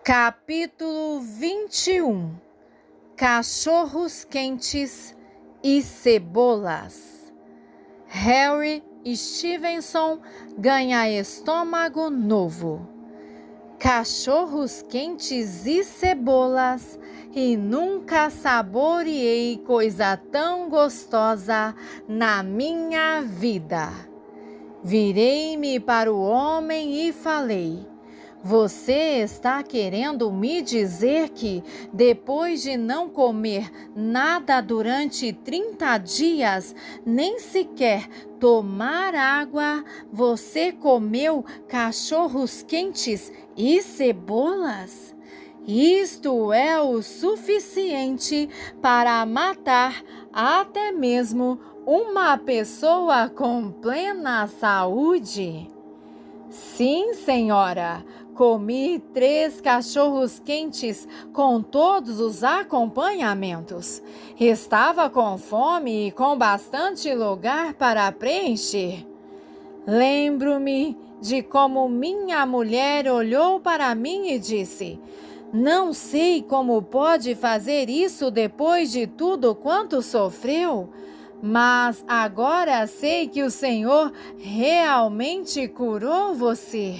Capítulo 21. Cachorros quentes e cebolas. Harry Stevenson ganha estômago novo. Cachorros quentes e cebolas, e nunca saboreei coisa tão gostosa na minha vida. Virei-me para o homem e falei: você está querendo me dizer que, depois de não comer nada durante 30 dias, nem sequer tomar água, você comeu cachorros quentes e cebolas? Isto é o suficiente para matar até mesmo uma pessoa com plena saúde. Sim, senhora, comi 3 cachorros quentes com todos os acompanhamentos. Estava com fome e com bastante lugar para preencher. Lembro-me de como minha mulher olhou para mim e disse: não sei como pode fazer isso depois de tudo quanto sofreu. Mas agora sei que o Senhor realmente curou você.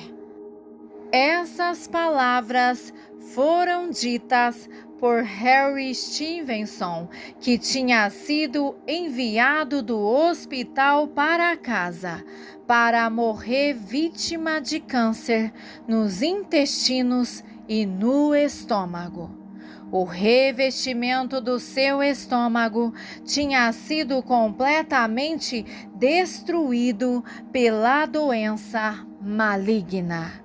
Essas palavras foram ditas por Harry Stevenson, que tinha sido enviado do hospital para casa para morrer vítima de câncer nos intestinos e no estômago. O revestimento do seu estômago tinha sido completamente destruído pela doença maligna.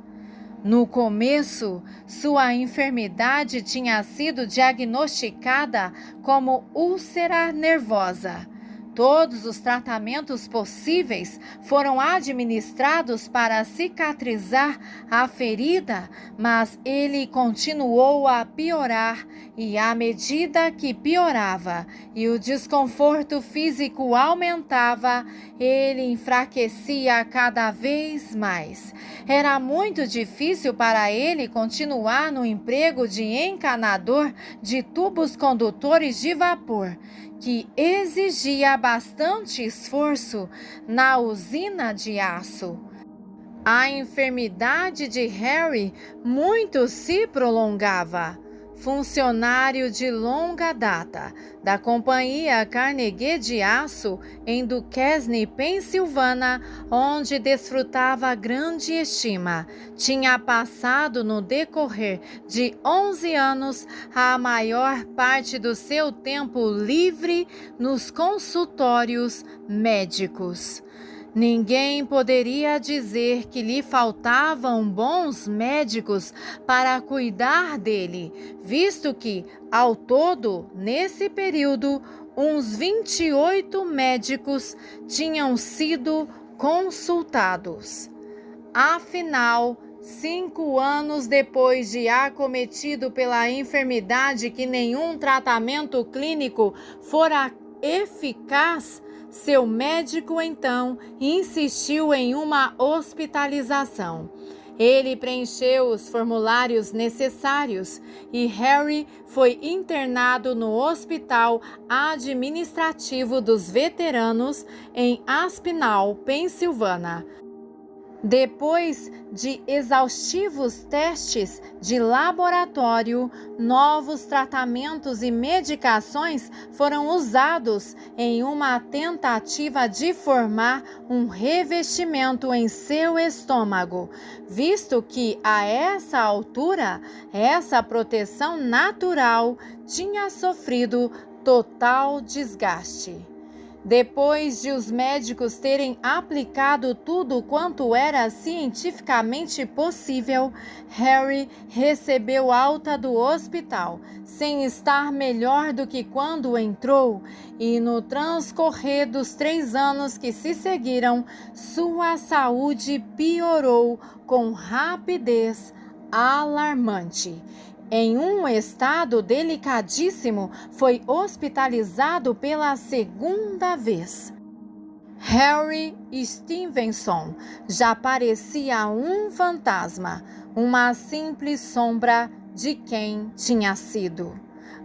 No começo, sua enfermidade tinha sido diagnosticada como úlcera nervosa. Todos os tratamentos possíveis foram administrados para cicatrizar a ferida, mas ele continuou a piorar, e à medida que piorava e o desconforto físico aumentava, ele enfraquecia cada vez mais. Era muito difícil para ele continuar no emprego de encanador de tubos condutores de vapor, que exigia bastante esforço na usina de aço. A enfermidade de Harry muito se prolongava. Funcionário de longa data da Companhia Carnegie de Aço em Duquesne, Pensilvânia, onde desfrutava grande estima, tinha passado no decorrer de 11 anos a maior parte do seu tempo livre nos consultórios médicos. Ninguém poderia dizer que lhe faltavam bons médicos para cuidar dele, visto que, ao todo, nesse período, uns 28 médicos tinham sido consultados. Afinal, 5 anos depois de acometido pela enfermidade que nenhum tratamento clínico fora eficaz, seu médico então insistiu em uma hospitalização. Ele preencheu os formulários necessários e Harry foi internado no Hospital Administrativo dos Veteranos em Aspinall, Pensilvânia. Depois de exaustivos testes de laboratório, novos tratamentos e medicações foram usados em uma tentativa de formar um revestimento em seu estômago, visto que a essa altura, essa proteção natural tinha sofrido total desgaste. Depois de os médicos terem aplicado tudo quanto era cientificamente possível, Harry recebeu alta do hospital, sem estar melhor do que quando entrou, e no transcorrer dos 3 anos que se seguiram, sua saúde piorou com rapidez alarmante. Em um estado delicadíssimo, foi hospitalizado pela 2ª vez. Harry Stevenson já parecia um fantasma, uma simples sombra de quem tinha sido.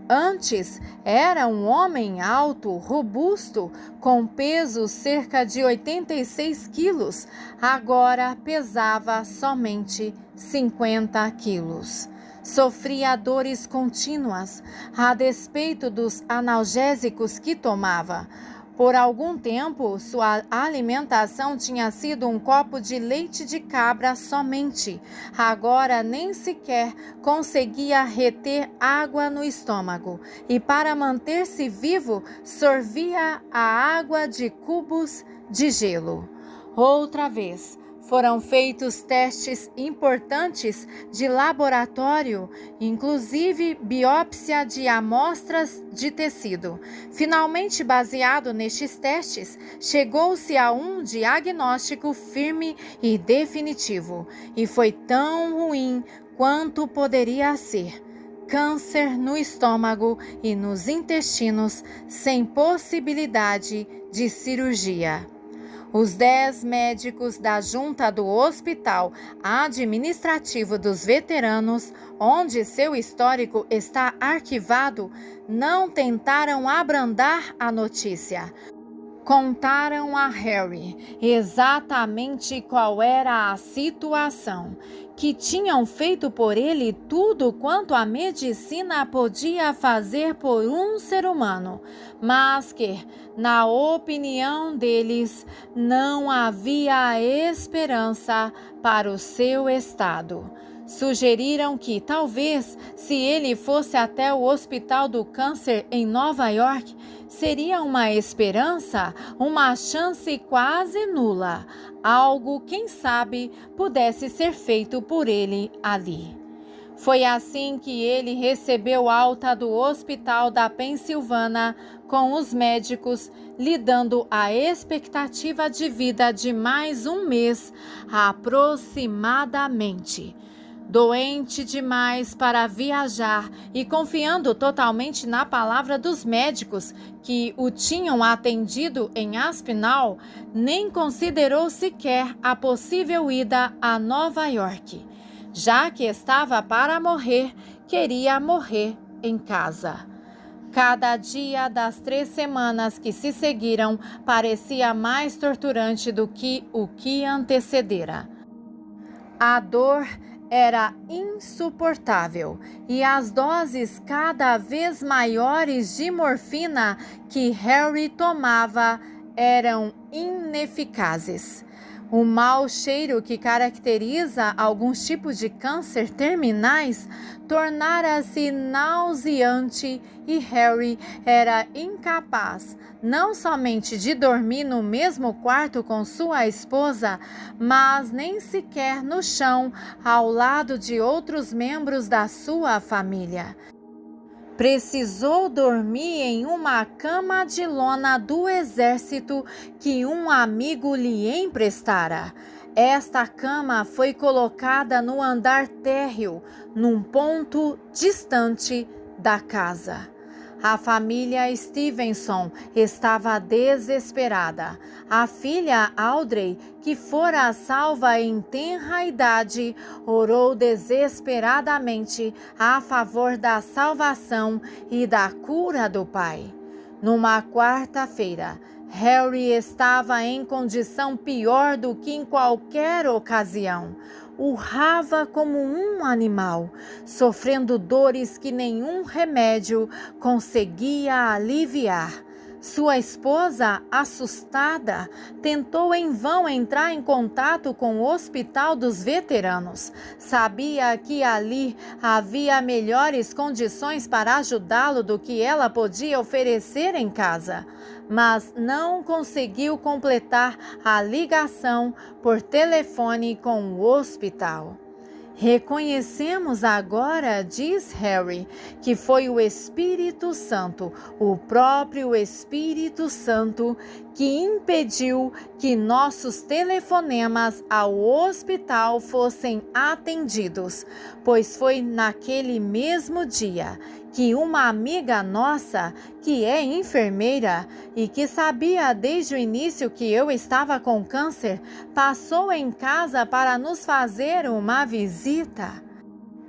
Antes era um homem alto, robusto, com peso cerca de 86 quilos. Agora pesava somente 50 quilos. Sofria dores contínuas, a despeito dos analgésicos que tomava. Por algum tempo, sua alimentação tinha sido um copo de leite de cabra somente. Agora nem sequer conseguia reter água no estômago e, para manter-se vivo, sorvia a água de cubos de gelo. Outra vez, foram feitos testes importantes de laboratório, inclusive biópsia de amostras de tecido. Finalmente, baseado nestes testes, chegou-se a um diagnóstico firme e definitivo, e foi tão ruim quanto poderia ser: câncer no estômago e nos intestinos, sem possibilidade de cirurgia. Os 10 médicos da junta do Hospital Administrativo dos Veteranos, onde seu histórico está arquivado, não tentaram abrandar a notícia. Contaram a Harry exatamente qual era a situação, que tinham feito por ele tudo quanto a medicina podia fazer por um ser humano, mas que, na opinião deles, não havia esperança para o seu estado. Sugeriram que, talvez, se ele fosse até o Hospital do Câncer em Nova York, seria uma esperança, uma chance quase nula, algo, quem sabe, pudesse ser feito por ele ali. Foi assim que ele recebeu alta do Hospital da Pensilvânia, com os médicos lhe dando a expectativa de vida de mais um mês, aproximadamente. Doente demais para viajar e confiando totalmente na palavra dos médicos que o tinham atendido em Aspinall, nem considerou sequer a possível ida a Nova York. Já que estava para morrer, queria morrer em casa. Cada dia das 3 semanas que se seguiram parecia mais torturante do que o que antecedera. A dor era insuportável e as doses cada vez maiores de morfina que Harry tomava eram ineficazes. O mau cheiro que caracteriza alguns tipos de câncer terminais tornara-se nauseante e Harry era incapaz não somente de dormir no mesmo quarto com sua esposa, mas nem sequer no chão ao lado de outros membros da sua família. Precisou dormir em uma cama de lona do exército que um amigo lhe emprestara. Esta cama foi colocada no andar térreo, num ponto distante da casa. A família Stevenson estava desesperada. A filha Audrey, que fora salva em tenra idade, orou desesperadamente a favor da salvação e da cura do pai. Numa quarta-feira, Harry estava em condição pior do que em qualquer ocasião. Urrava como um animal, sofrendo dores que nenhum remédio conseguia aliviar. Sua esposa, assustada, tentou em vão entrar em contato com o Hospital dos Veteranos. Sabia que ali havia melhores condições para ajudá-lo do que ela podia oferecer em casa, mas não conseguiu completar a ligação por telefone com o hospital. Reconhecemos agora, diz Harry, que foi o Espírito Santo, o próprio Espírito Santo, que impediu que nossos telefonemas ao hospital fossem atendidos, pois foi naquele mesmo dia que uma amiga nossa, que é enfermeira e que sabia desde o início que eu estava com câncer, passou em casa para nos fazer uma visita.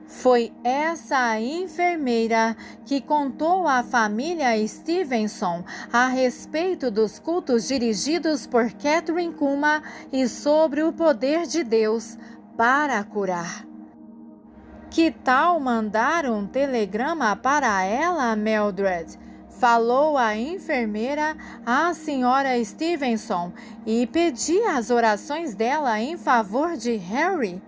Foi essa enfermeira que contou à família Stevenson a respeito dos cultos dirigidos por Kathryn Kuhlman e sobre o poder de Deus para curar. Que tal mandar um telegrama para ela, Mildred? Falou a enfermeira à senhora Stevenson e pedir as orações dela em favor de Harry.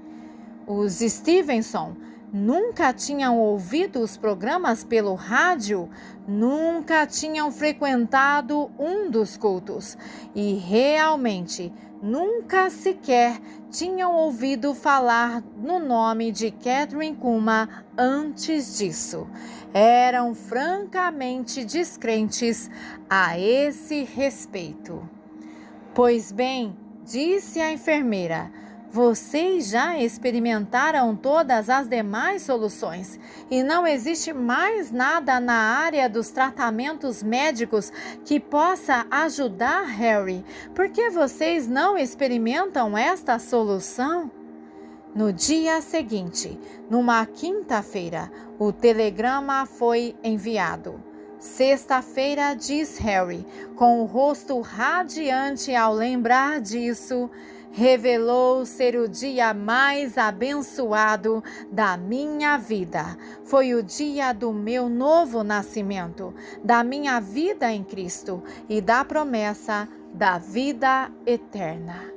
Os Stevenson nunca tinham ouvido os programas pelo rádio, nunca tinham frequentado um dos cultos e realmente nunca sequer tinham ouvido falar no nome de Kathryn Kuhlman antes disso. Eram francamente descrentes a esse respeito. Pois bem, disse a enfermeira, vocês já experimentaram todas as demais soluções e não existe mais nada na área dos tratamentos médicos que possa ajudar Harry. Por que vocês não experimentam esta solução? No dia seguinte, numa quinta-feira, o telegrama foi enviado. Sexta-feira, diz Harry, com o rosto radiante ao lembrar disso, revelou ser o dia mais abençoado da minha vida. Foi o dia do meu novo nascimento, da minha vida em Cristo e da promessa da vida eterna.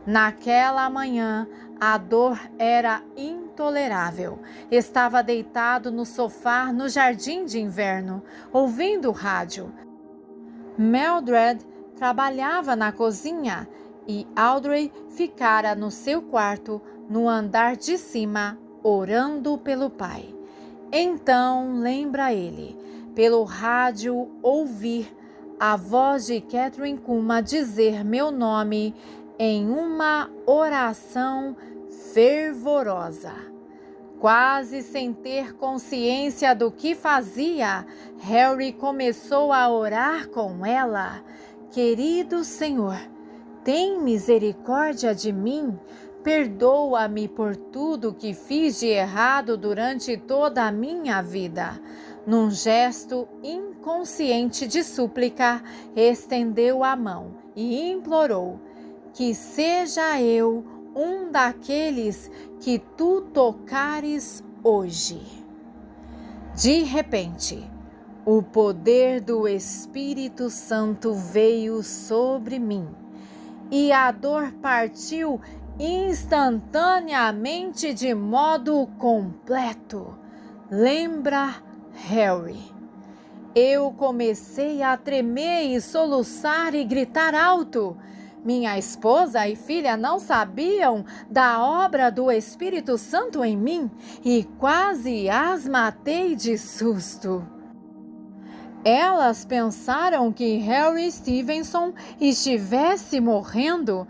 Naquela manhã, a dor era intolerável. Estava deitado no sofá no jardim de inverno, ouvindo o rádio. Mildred trabalhava na cozinha e Audrey ficara no seu quarto, no andar de cima, orando pelo pai. Então, lembra ele, pelo rádio ouvir a voz de Kathryn Kuhlman dizer meu nome em uma oração fervorosa. Quase sem ter consciência do que fazia, Harry começou a orar com ela. Querido Senhor, tem misericórdia de mim, perdoa-me por tudo que fiz de errado durante toda a minha vida. Num gesto inconsciente de súplica, estendeu a mão e implorou, que seja eu um daqueles que tu tocares hoje. De repente, o poder do Espírito Santo veio sobre mim. E a dor partiu instantaneamente de modo completo. Lembra, Harry? Eu comecei a tremer e soluçar e gritar alto. Minha esposa e filha não sabiam da obra do Espírito Santo em mim e quase as matei de susto. Elas pensaram que Harry Stevenson estivesse morrendo.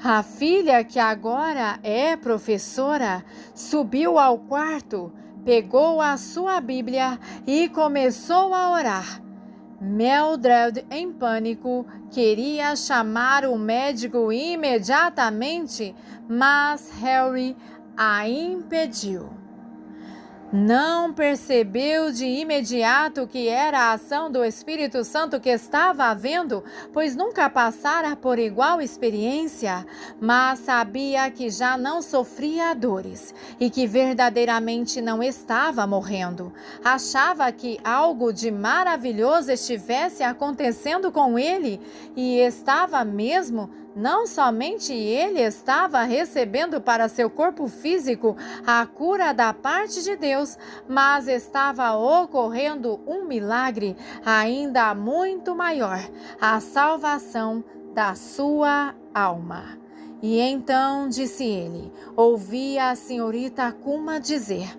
A filha, que agora é professora, subiu ao quarto, pegou a sua Bíblia e começou a orar. Mildred, em pânico, queria chamar o médico imediatamente, mas Harry a impediu. Não percebeu de imediato que era a ação do Espírito Santo que estava havendo, pois nunca passara por igual experiência, mas sabia que já não sofria dores e que verdadeiramente não estava morrendo. Achava que algo de maravilhoso estivesse acontecendo com ele e estava mesmo. Não somente ele estava recebendo para seu corpo físico a cura da parte de Deus, mas estava ocorrendo um milagre ainda muito maior, a salvação da sua alma. E então, disse ele, ouvi a senhorita Kuhlman dizer,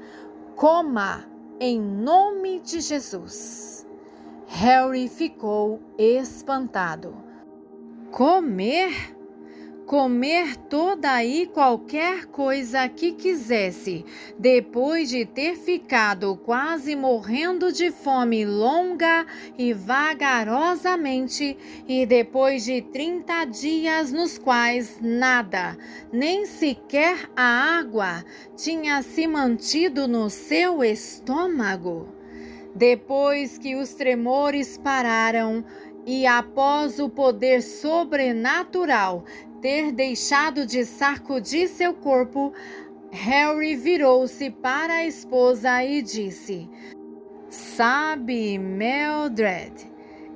coma em nome de Jesus. Harry ficou espantado. Comer? comer toda e qualquer coisa que quisesse, depois de ter ficado quase morrendo de fome longa e vagarosamente, e depois de 30 dias nos quais nada, nem sequer a água, tinha se mantido no seu estômago. Depois que os tremores pararam, e após o poder sobrenatural ter deixado de sacudir seu corpo, Harry virou-se para a esposa e disse: Sabe, Mildred,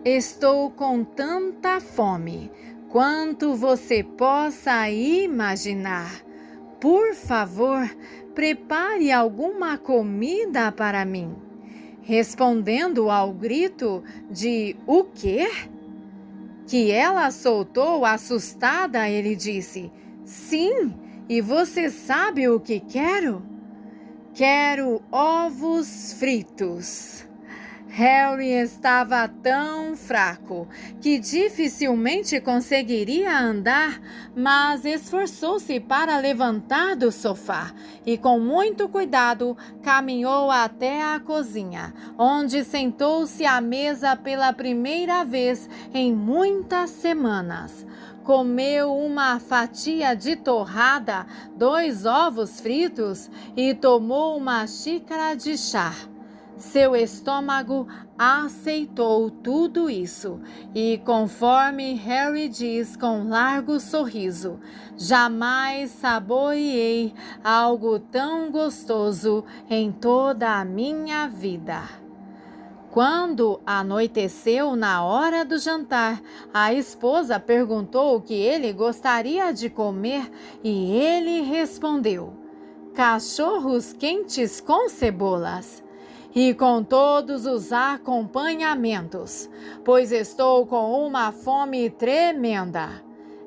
estou com tanta fome quanto você possa imaginar. Por favor, prepare alguma comida para mim. Respondendo ao grito de "O quê?", que ela soltou assustada, ele disse: Sim, e você sabe o que quero? Quero ovos fritos. Harry estava tão fraco que dificilmente conseguiria andar, mas esforçou-se para levantar do sofá e, com muito cuidado, caminhou até a cozinha, onde sentou-se à mesa pela primeira vez em muitas semanas. Comeu uma fatia de torrada, 2 ovos fritos e tomou uma xícara de chá. Seu estômago aceitou tudo isso e, conforme Harry diz com largo sorriso, jamais saboreei algo tão gostoso em toda a minha vida. Quando anoiteceu na hora do jantar, a esposa perguntou o que ele gostaria de comer e ele respondeu: cachorros quentes com cebolas. E com todos os acompanhamentos, pois estou com uma fome tremenda.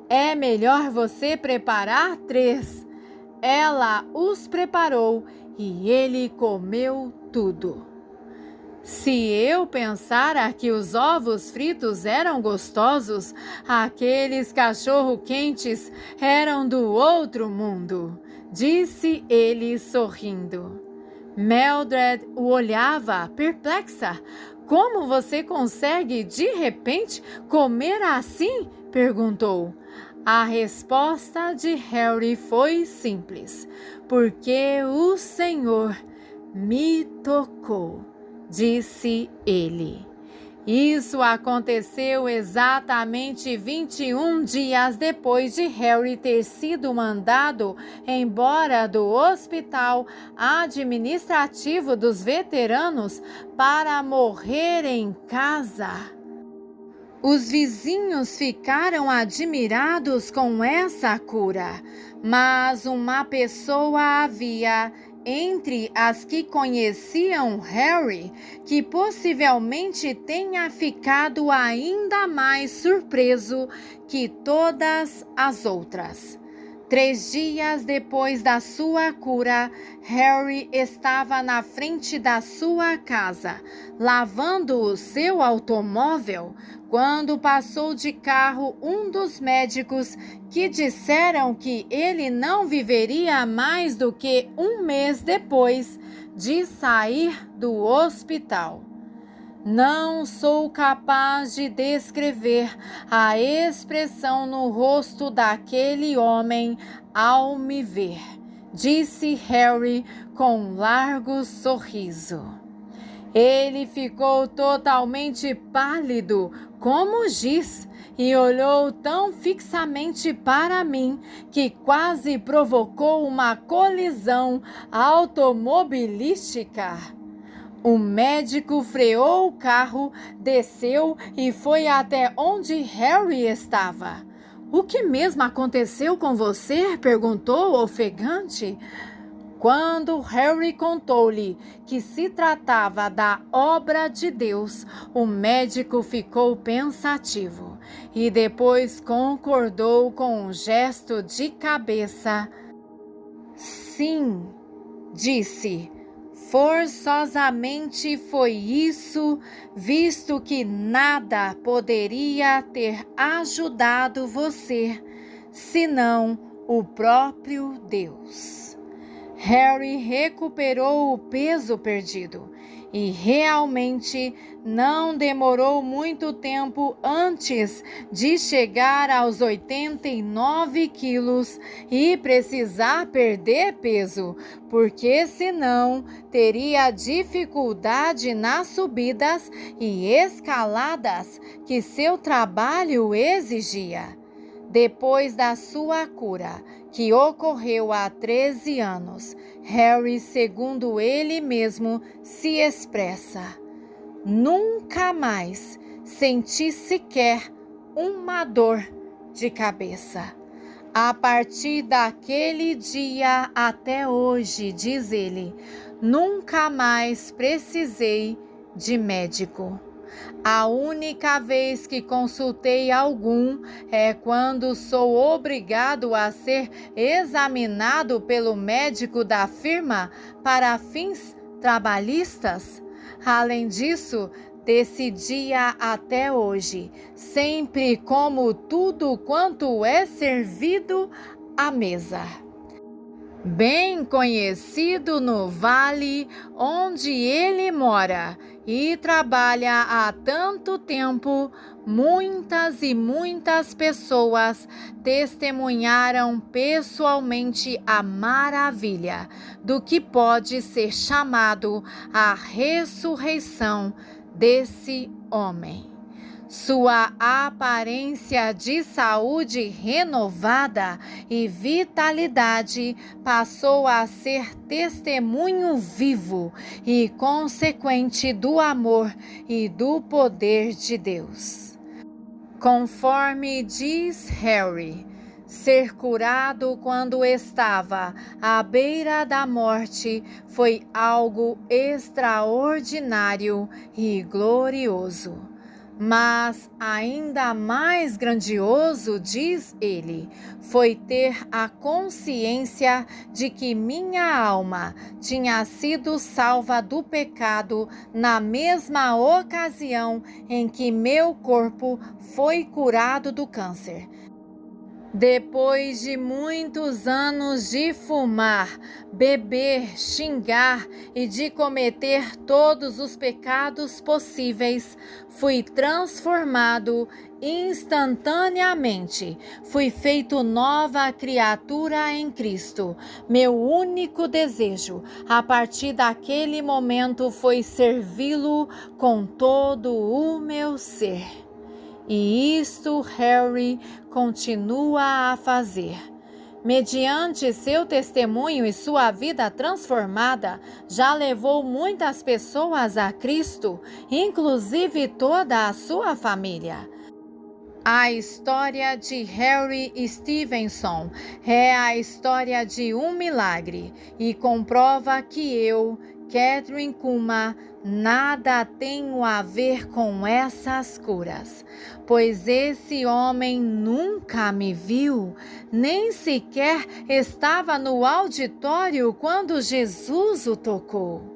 É melhor você preparar 3. Ela os preparou e ele comeu tudo. Se eu pensara que os ovos fritos eram gostosos, aqueles cachorro-quentes eram do outro mundo, disse ele sorrindo. Mildred o olhava perplexa. Como você consegue, de repente, comer assim? Perguntou. A resposta de Harry foi simples. Porque o Senhor me tocou, disse ele. Isso aconteceu exatamente 21 dias depois de Harry ter sido mandado embora do Hospital Administrativo dos Veteranos para morrer em casa. Os vizinhos ficaram admirados com essa cura, mas uma pessoa havia entre as que conheciam Harry, que possivelmente tenha ficado ainda mais surpreso que todas as outras. 3 dias depois da sua cura, Harry estava na frente da sua casa, lavando o seu automóvel, quando passou de carro um dos médicos que disseram que ele não viveria mais do que 1 mês depois de sair do hospital. Não sou capaz de descrever a expressão no rosto daquele homem ao me ver, disse Harry com um largo sorriso. Ele ficou totalmente pálido, como giz, e olhou tão fixamente para mim que quase provocou uma colisão automobilística. O médico freou o carro, desceu e foi até onde Harry estava. O que mesmo aconteceu com você? Perguntou ofegante. Quando Harry contou-lhe que se tratava da obra de Deus, o médico ficou pensativo e depois concordou com um gesto de cabeça. Sim, disse, forçosamente foi isso, visto que nada poderia ter ajudado você. senão o próprio Deus. Harry recuperou o peso perdido e realmente não demorou muito tempo antes de chegar aos 89 quilos e precisar perder peso, porque senão teria dificuldade nas subidas e escaladas que seu trabalho exigia. Depois da sua cura, que ocorreu há 13 anos, Harry, segundo ele mesmo, se expressa: nunca mais senti sequer uma dor de cabeça. A partir daquele dia até hoje, diz ele, nunca mais precisei de médico. A única vez que consultei algum é quando sou obrigado a ser examinado pelo médico da firma para fins trabalhistas. Além disso, desse dia até hoje, sempre como tudo quanto é servido à mesa. Bem conhecido no vale onde ele mora e trabalha há tanto tempo, muitas e muitas pessoas testemunharam pessoalmente a maravilha do que pode ser chamado a ressurreição desse homem. Sua aparência de saúde renovada e vitalidade passou a ser testemunho vivo e consequente do amor e do poder de Deus. Conforme diz Harry, ser curado quando estava à beira da morte foi algo extraordinário e glorioso. Mas ainda mais grandioso, diz ele, foi ter a consciência de que minha alma tinha sido salva do pecado na mesma ocasião em que meu corpo foi curado do câncer. Depois de muitos anos de fumar, beber, xingar e de cometer todos os pecados possíveis, fui transformado instantaneamente. Fui feito nova criatura em Cristo. Meu único desejo, a partir daquele momento, foi servi-lo com todo o meu ser. E isto Harry continua a fazer. Mediante seu testemunho e sua vida transformada, já levou muitas pessoas a Cristo, inclusive toda a sua família. A história de Harry Stevenson é a história de um milagre e comprova que eu, Catherine Kuma, nada tenho a ver com essas curas, pois esse homem nunca me viu, nem sequer estava no auditório quando Jesus o tocou.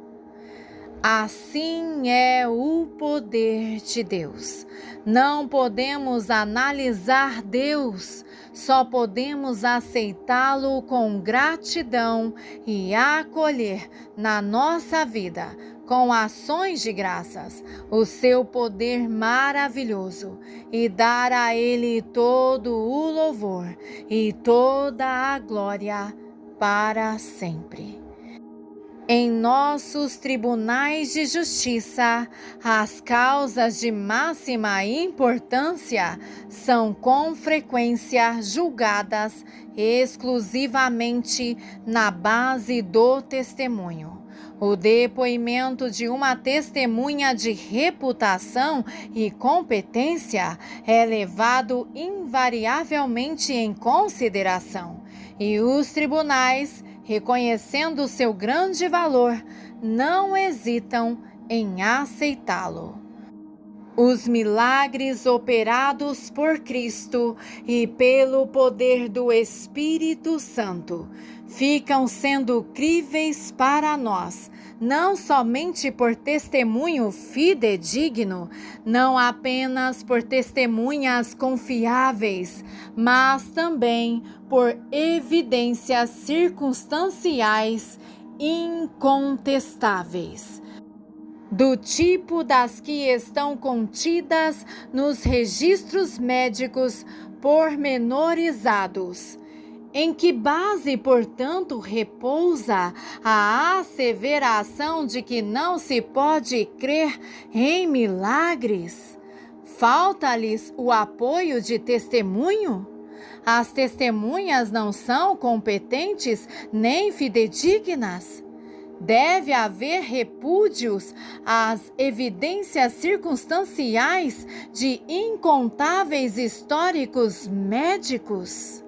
Assim é o poder de Deus. Não podemos analisar Deus, só podemos aceitá-lo com gratidão e acolher na nossa vida, com ações de graças, o seu poder maravilhoso e dar a Ele todo o louvor e toda a glória para sempre. Em nossos tribunais de justiça, as causas de máxima importância são com frequência julgadas exclusivamente na base do testemunho. O depoimento de uma testemunha de reputação e competência é levado invariavelmente em consideração, e os tribunais, reconhecendo seu grande valor, não hesitam em aceitá-lo. Os milagres operados por Cristo e pelo poder do Espírito Santo ficam sendo críveis para nós, não somente por testemunho fidedigno, não apenas por testemunhas confiáveis, mas também por evidências circunstanciais incontestáveis, do tipo das que estão contidas nos registros médicos pormenorizados. Em que base, portanto, repousa a asseveração de que não se pode crer em milagres? Falta-lhes o apoio de testemunho? As testemunhas não são competentes nem fidedignas? Deve haver repúdios às evidências circunstanciais de incontáveis históricos médicos?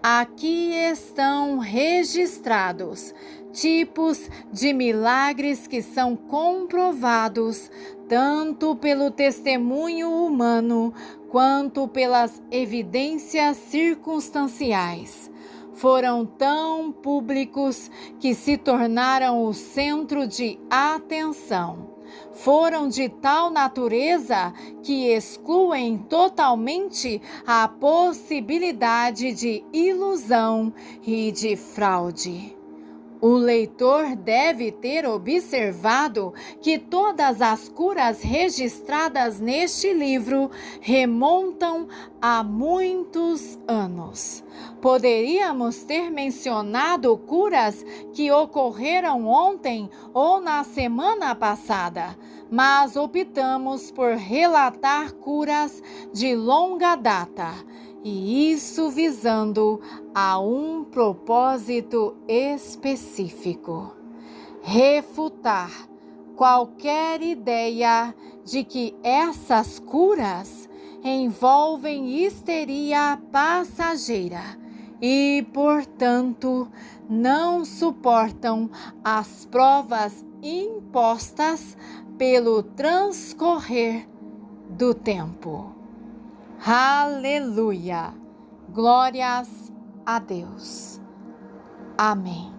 Aqui estão registrados tipos de milagres que são comprovados tanto pelo testemunho humano quanto pelas evidências circunstanciais. Foram tão públicos que se tornaram o centro de atenção. Foram de tal natureza que excluem totalmente a possibilidade de ilusão e de fraude. O leitor deve ter observado que todas as curas registradas neste livro remontam a muitos anos. Poderíamos ter mencionado curas que ocorreram ontem ou na semana passada, mas optamos por relatar curas de longa data, e isso visando a um propósito específico: refutar qualquer ideia de que essas curas envolvem histeria passageira e, portanto, não suportam as provas impostas pelo transcorrer do tempo. Aleluia! Glórias a Deus. Amém.